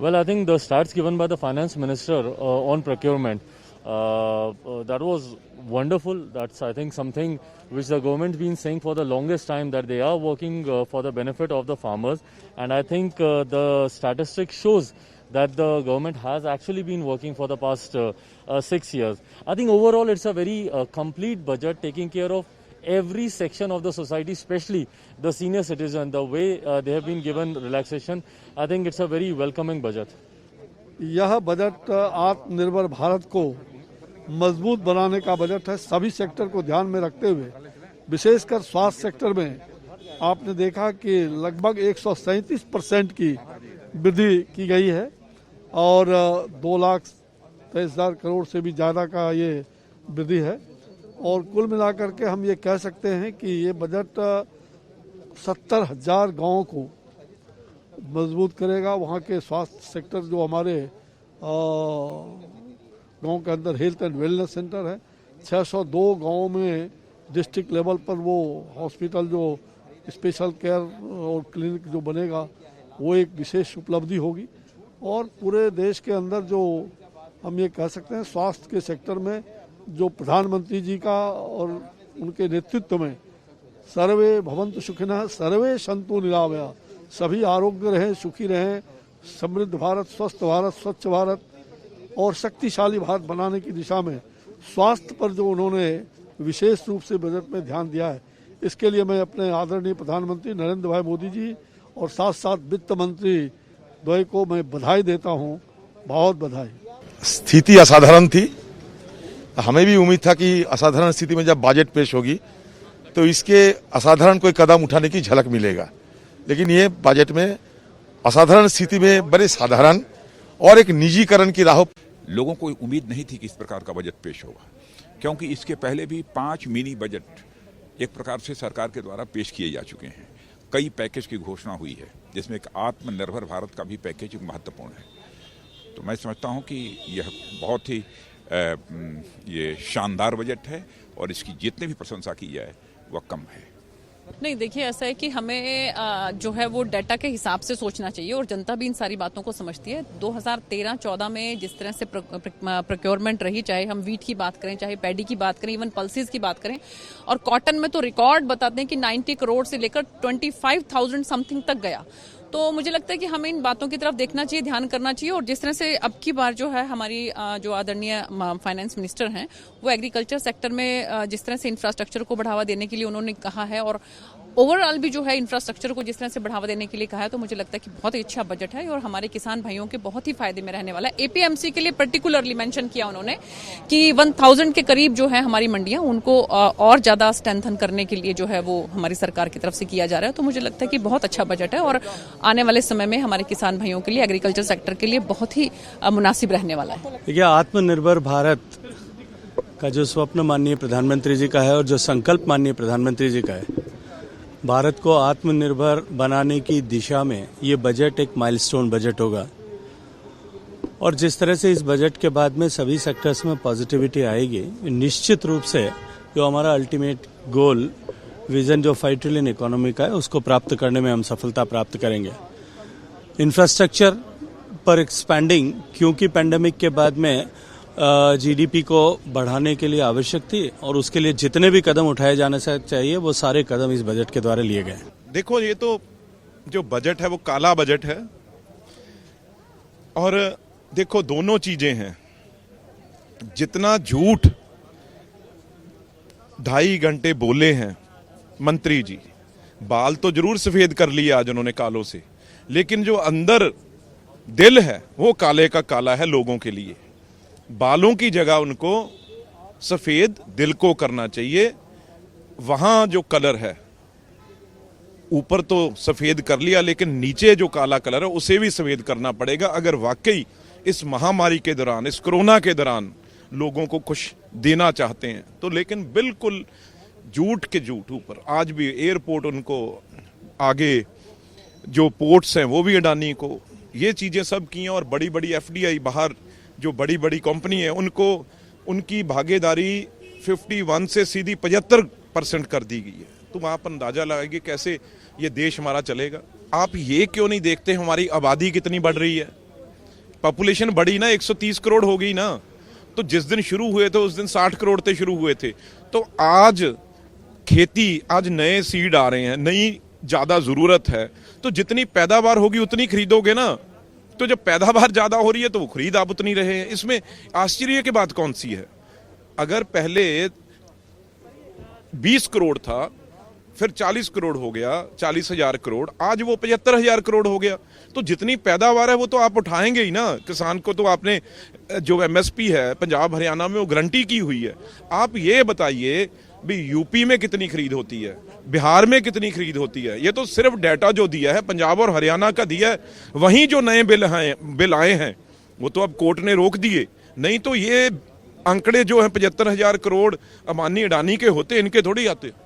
Well, I think the stats given by the finance minister on procurement, that was wonderful. That's, I think, something which the government's been saying for the longest time, that they are working for the benefit of the farmers. And I think the statistic shows that the government has actually been working for the past 6 years. I think overall it's a very complete budget, taking care of every section of the society, especially the senior citizen. The way they have been given relaxation, I think it's a very welcoming budget. यह budget आत्मनिर्भर भारत को मजबूत बनाने का budget है। सभी sector को ध्यान में रखते हुए, विशेषकर स्वास्थ्य सेक्टर में आपने देखा कि लगभग 137% की वृद्धि की गई है और 2,23,000 करोड़ से भी ज़्यादा का ये वृद्धि है। और कुल मिलाकर के हम ये कह सकते हैं कि ये बजट 70,000 गाँवों को मजबूत करेगा। वहाँ के स्वास्थ्य सेक्टर जो हमारे गांव के अंदर हेल्थ एंड वेलनेस सेंटर है, 602 गांवों में डिस्ट्रिक्ट लेवल पर वो हॉस्पिटल जो स्पेशल केयर और क्लिनिक जो बनेगा वो एक विशेष उपलब्धि होगी। और पूरे देश के अंदर जो हम ये कह सकते हैं स्वास्थ्य के सेक्टर में जो प्रधानमंत्री जी का और उनके नेतृत्व में सर्वे भवन्तु सुखिनः सर्वे सन्तु निरामया, सभी आरोग्य रहें, सुखी रहें, समृद्ध भारत, स्वस्थ भारत, स्वच्छ भारत और शक्तिशाली भारत बनाने की दिशा में स्वास्थ्य पर जो उन्होंने विशेष रूप से बजट में ध्यान दिया है, इसके लिए मैं अपने आदरणीय प्रधानमंत्री नरेंद्र भाई मोदी जी और साथ साथ वित्त मंत्री द्वय को मैं बधाई देता हूं। बहुत बधाई। स्थिति असाधारण थी, हमें भी उम्मीद था कि असाधारण स्थिति में जब बजट पेश होगी तो इसके असाधारण कोई कदम उठाने की झलक मिलेगा, लेकिन ये बजट में असाधारण स्थिति में बड़े साधारण और एक निजीकरण की राह। लोगों को उम्मीद नहीं थी कि इस प्रकार का बजट पेश होगा, क्योंकि इसके पहले भी 5 मिनी बजट एक प्रकार से सरकार के द्वारा पेश किए जा चुके हैं। कई पैकेज की घोषणा हुई है, जिसमें एक आत्मनिर्भर भारत का भी पैकेज महत्वपूर्ण है। तो मैं समझता हूं कि यह बहुत ही ये शानदार बजट है और इसकी जितनी भी प्रशंसा की जाए वह कम है। नहीं, देखिए ऐसा है कि हमें जो है वो डाटा के हिसाब से सोचना चाहिए और जनता भी इन सारी बातों को समझती है। 2013-14 में जिस तरह से प्रोक्योरमेंट रही, चाहे हम वीट की बात करें, चाहे पैडी की बात करें, इवन पल्सेस की बात करें, और कॉटन में तो रिकॉर्ड बताते हैं कि 90 करोड़ से लेकर 25,000 समथिंग तक गया। तो मुझे लगता है कि हमें इन बातों की तरफ देखना चाहिए, ध्यान करना चाहिए। और जिस तरह से अब की बार जो है हमारी जो आदरणीय फाइनेंस मिनिस्टर हैं वो एग्रीकल्चर सेक्टर में जिस तरह से इंफ्रास्ट्रक्चर को बढ़ावा देने के लिए उन्होंने कहा है और ओवरऑल भी जो है इंफ्रास्ट्रक्चर को जिस तरह से बढ़ावा देने के लिए कहा है, तो मुझे लगता है कि बहुत ही अच्छा बजट है और हमारे किसान भाइयों के बहुत ही फायदे में रहने वाला है। एपीएमसी के लिए पर्टिकुलरली मेंशन किया उन्होंने कि 1000 के करीब जो है हमारी मंडियां, उनको और ज्यादा स्ट्रेंथन करने के लिए जो है वो हमारी सरकार की तरफ से किया जा रहा है। तो मुझे लगता है कि बहुत अच्छा बजट है और आने वाले समय में हमारे किसान भाइयों के लिए, एग्रीकल्चर सेक्टर के लिए बहुत ही मुनासिब रहने वाला है। देखिए, आत्मनिर्भर भारत का जो स्वप्न माननीय प्रधानमंत्री जी का है और जो संकल्प माननीय प्रधानमंत्री जी का है, भारत को आत्मनिर्भर बनाने की दिशा में ये बजट एक माइलस्टोन बजट होगा। और जिस तरह से इस बजट के बाद में सभी सेक्टर्स में पॉजिटिविटी आएगी, निश्चित रूप से जो हमारा अल्टीमेट गोल, विजन जो 5 ट्रिलियन इकोनॉमी का है, उसको प्राप्त करने में हम सफलता प्राप्त करेंगे। इंफ्रास्ट्रक्चर पर एक्सपैंडिंग, क्योंकि पैंडेमिक के बाद में जीडीपी को बढ़ाने के लिए आवश्यक थी और उसके लिए जितने भी कदम उठाए जाने से चाहिए वो सारे कदम इस बजट के द्वारा लिए गए। देखो, ये तो जो बजट है वो काला बजट है और देखो दोनों चीजें हैं। जितना झूठ 2.5 घंटे बोले हैं मंत्री जी, बाल तो जरूर सफेद कर लिए आज उन्होंने कालों से, लेकिन जो अंदर दिल है वो काले का काला है लोगों के लिए। बालों की जगह उनको सफेद दिल को करना चाहिए। वहां जो कलर है, ऊपर तो सफेद कर लिया, लेकिन नीचे जो काला कलर है उसे भी सफेद करना पड़ेगा अगर वाकई इस महामारी के दौरान, इस कोरोना के दौरान लोगों को कुछ देना चाहते हैं तो। लेकिन बिल्कुल झूठ के झूठ ऊपर। आज भी एयरपोर्ट उनको, आगे जो पोर्ट्स हैं वो भी अडानी को, ये चीजें सब की हैं। और बड़ी बड़ी एफडीआई, बाहर जो बड़ी बड़ी कंपनी है, उनको उनकी भागीदारी 51 से सीधी 75% कर दी गई है। तुम आप अंदाजा लगाइए कैसे ये देश हमारा चलेगा। आप ये क्यों नहीं देखते हमारी आबादी कितनी बढ़ रही है, पॉपुलेशन बढ़ी ना, 130 करोड़ हो गई ना, तो जिस दिन शुरू हुए थे उस दिन 60 करोड़ से शुरू हुए थे। तो आज खेती, आज नए सीड आ रहे हैं, नई ज्यादा जरूरत है, तो जितनी पैदावार होगी उतनी खरीदोगे ना। तो जब पैदावार ज्यादा हो रही है तो वो खरीद आप उतनी रहे हैं, इसमें आश्चर्य की बात कौन सी है। अगर पहले 20 करोड़ था, फिर 40 करोड़ हो गया, 40,000 करोड़, आज वो 75,000 करोड़ हो गया। तो जितनी पैदावार है वो तो आप उठाएंगे ही ना। किसान को तो आपने जो एमएसपी है पंजाब हरियाणा में वो गारंटी की हुई है। आप ये बताइए भी यूपी में कितनी खरीद होती है, बिहार में कितनी खरीद होती है। ये तो सिर्फ डाटा जो दिया है पंजाब और हरियाणा का दिया है। वहीं जो नए बिल आए हैं वो तो अब कोर्ट ने रोक दिए, नहीं तो ये आंकड़े जो है 75,000 करोड़ अंबानी अडानी के होते, इनके थोड़ी आते।